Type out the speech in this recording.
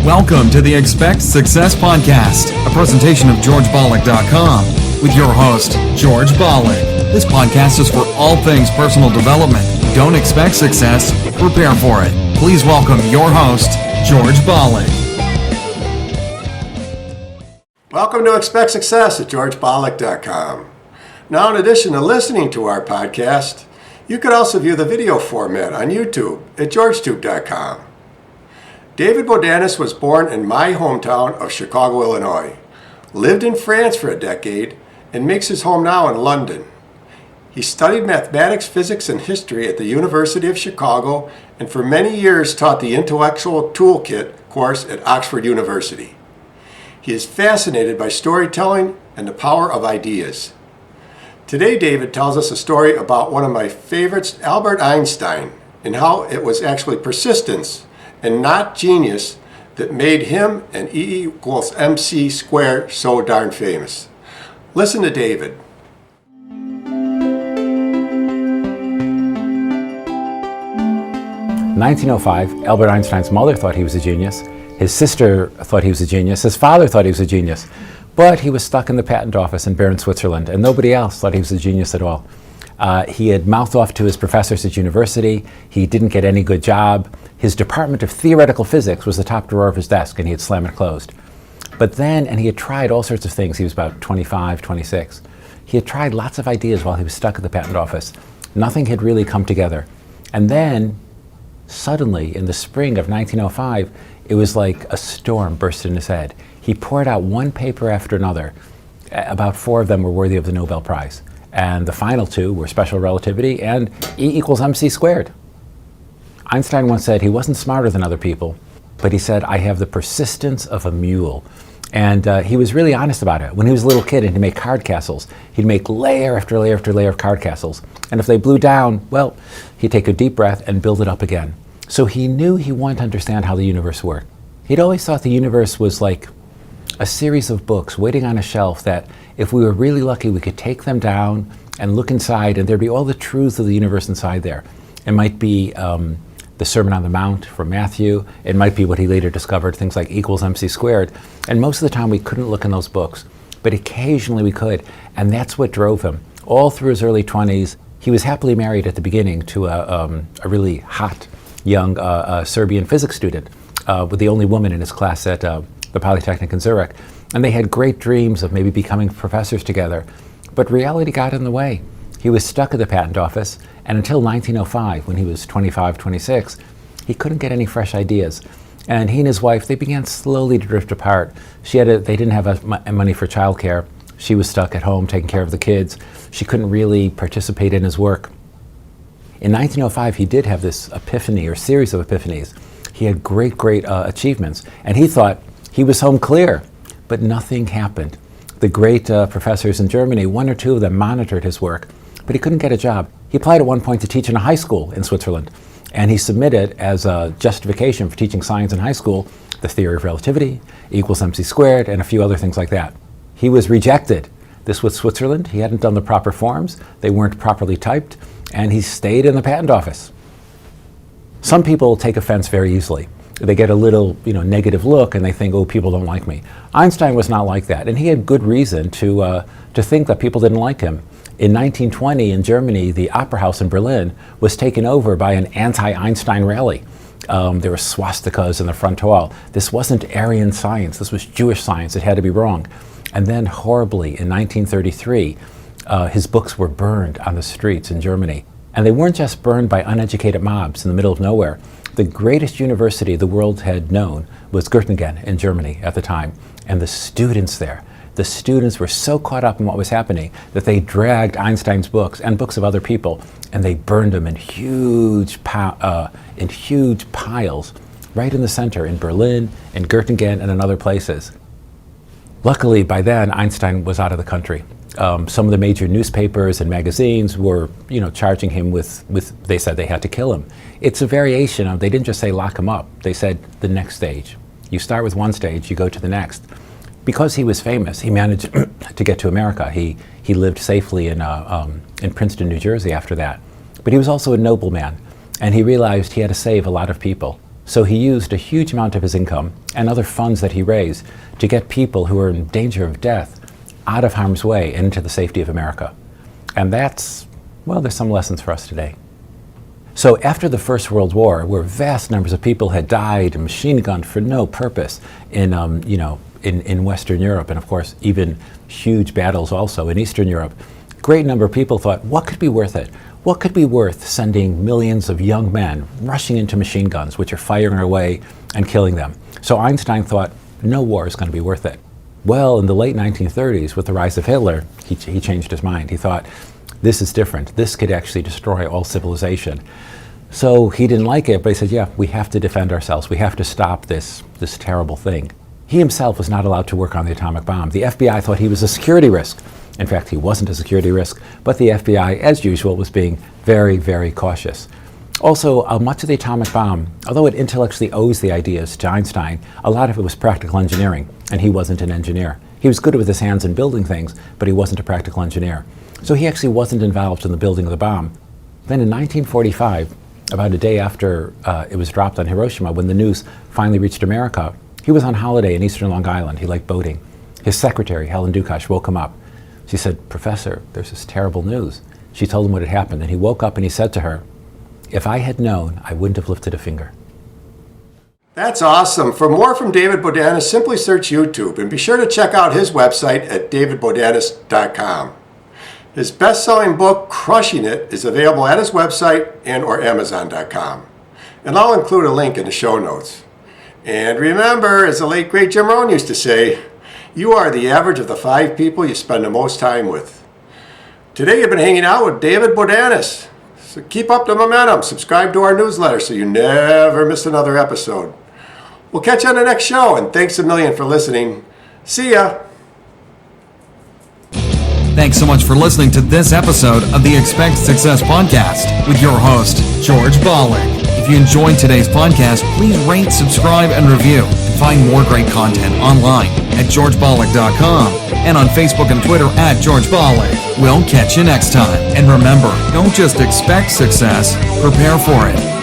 Welcome to the Expect Success Podcast, a presentation of GeorgeBalek.com with your host, George Balek. This podcast is for all things personal development. Don't expect success, prepare for it. Please welcome your host, George Balek. Welcome to Expect Success at GeorgeBalek.com. Now, in addition to listening to our podcast, you could also view the video format on YouTube at GeorgeTube.com. David Bodanis was born in my hometown of Chicago, Illinois, lived in France for a decade, and makes his home now in London. He studied mathematics, physics, and history at the University of Chicago, and for many years taught the Intellectual Toolkit course at Oxford University. He is fascinated by storytelling and the power of ideas. Today, David tells us a story about one of my favorites, Albert Einstein, and how it was actually persistence and not genius that made him and E=mc² so darn famous. Listen to David. 1905, Albert Einstein's mother thought he was a genius. His sister thought he was a genius. His father thought he was a genius. But he was stuck in the patent office in Bern, Switzerland, and nobody else thought he was a genius at all. He had mouthed off to his professors at university. He didn't get any good job. His department of theoretical physics was the top drawer of his desk, and he had slammed it closed. But then, and he had tried all sorts of things. He was about 25, 26. He had tried lots of ideas while he was stuck at the patent office. Nothing had really come together. And then, suddenly, in the spring of 1905, it was like a storm burst in his head. He poured out one paper after another. About 4 of them were worthy of the Nobel Prize. And the final 2 were special relativity and E=mc². Einstein once said he wasn't smarter than other people, but he said, I have the persistence of a mule. And he was really honest about it. When he was a little kid and he'd make card castles, he'd make layer after layer after layer of card castles. And if they blew down, well, he'd take a deep breath and build it up again. So he knew he wanted to understand how the universe worked. He'd always thought the universe was like a series of books waiting on a shelf that if we were really lucky, we could take them down and look inside and there'd be all the truths of the universe inside there. It might be the Sermon on the Mount from Matthew. It might be what he later discovered, things like E=mc². And most of the time we couldn't look in those books, but occasionally we could. And that's what drove him. All through his early 20s, he was happily married at the beginning to a really hot young Serbian physics student, with the only woman in his class at the Polytechnic in Zurich. And they had great dreams of maybe becoming professors together. But reality got in the way. He was stuck at the patent office, and until 1905, when he was 25, 26, he couldn't get any fresh ideas. And he and his wife, they began slowly to drift apart. They didn't have money for childcare. She was stuck at home taking care of the kids. She couldn't really participate in his work. In 1905, he did have this epiphany, or series of epiphanies. He had great achievements, and he thought he was home clear, but nothing happened. The great professors in Germany, 1 or 2 of them monitored his work, but he couldn't get a job. He applied at one point to teach in a high school in Switzerland, and he submitted as a justification for teaching science in high school the theory of relativity, E=mc², and a few other things like that. He was rejected. This was Switzerland. He hadn't done the proper forms. They weren't properly typed, and he stayed in the patent office. Some people take offense very easily. They get a little, negative look, and they think, oh, people don't like me. Einstein was not like that, and he had good reason to think that people didn't like him. In 1920, in Germany, the Opera House in Berlin was taken over by an anti-Einstein rally. There were swastikas in the front hall. This wasn't Aryan science. This was Jewish science. It had to be wrong. And then, horribly, in 1933, his books were burned on the streets in Germany. And they weren't just burned by uneducated mobs in the middle of nowhere. The greatest university the world had known was Göttingen in Germany at the time. And the students there, the students were so caught up in what was happening that they dragged Einstein's books and books of other people, and they burned them in huge piles right in the center in Berlin, in Göttingen, and in other places. Luckily, by then, Einstein was out of the country. Some of the major newspapers and magazines were, charging him with, they said they had to kill him. It's a variation of, they didn't just say lock him up, they said the next stage. You start with one stage, you go to the next. Because he was famous, he managed to get to America. He lived safely in Princeton, New Jersey after that. But he was also a nobleman, and he realized he had to save a lot of people. So he used a huge amount of his income and other funds that he raised to get people who were in danger of death out of harm's way and into the safety of America. And that's, well, there's some lessons for us today. So after the First World War, where vast numbers of people had died and machine gunned for no purpose in Western Europe, and of course even huge battles also in Eastern Europe, a great number of people thought, what could be worth it? What could be worth sending millions of young men rushing into machine guns, which are firing away and killing them? So Einstein thought, no war is going to be worth it. Well, in the late 1930s, with the rise of Hitler, he changed his mind. He thought, this is different. This could actually destroy all civilization. So he didn't like it, but he said, yeah, we have to defend ourselves. We have to stop this terrible thing. He himself was not allowed to work on the atomic bomb. The FBI thought he was a security risk. In fact, he wasn't a security risk, but the FBI, as usual, was being very, very cautious. Also, much of the atomic bomb, although it intellectually owes the ideas to Einstein, a lot of it was practical engineering, and he wasn't an engineer. He was good with his hands in building things, but he wasn't a practical engineer. So he actually wasn't involved in the building of the bomb. Then in 1945, about a day after it was dropped on Hiroshima, when the news finally reached America, he was on holiday in eastern Long Island. He liked boating. His secretary, Helen Dukash, woke him up. She said, "Professor, there's this terrible news." She told him what had happened, and he woke up and he said to her, "If I had known, I wouldn't have lifted a finger." That's awesome. For more from David Bodanis, simply search YouTube and be sure to check out his website at davidbodanis.com. His best-selling book, Crushing It, is available at his website and or amazon.com. And I'll include a link in the show notes. And remember, as the late great Jim Rohn used to say, you are the average of the 5 people you spend the most time with. Today you've been hanging out with David Bodanis. So keep up the momentum. Subscribe to our newsletter so you never miss another episode. We'll catch you on the next show, and thanks a million for listening. See ya. Thanks so much for listening to this episode of the Expect Success podcast with your host, George Balek. If you enjoyed today's podcast, please rate, subscribe, and review. And find more great content online at georgebalek.com and on Facebook and Twitter at George Balek. We'll catch you next time. And remember, don't just expect success, prepare for it.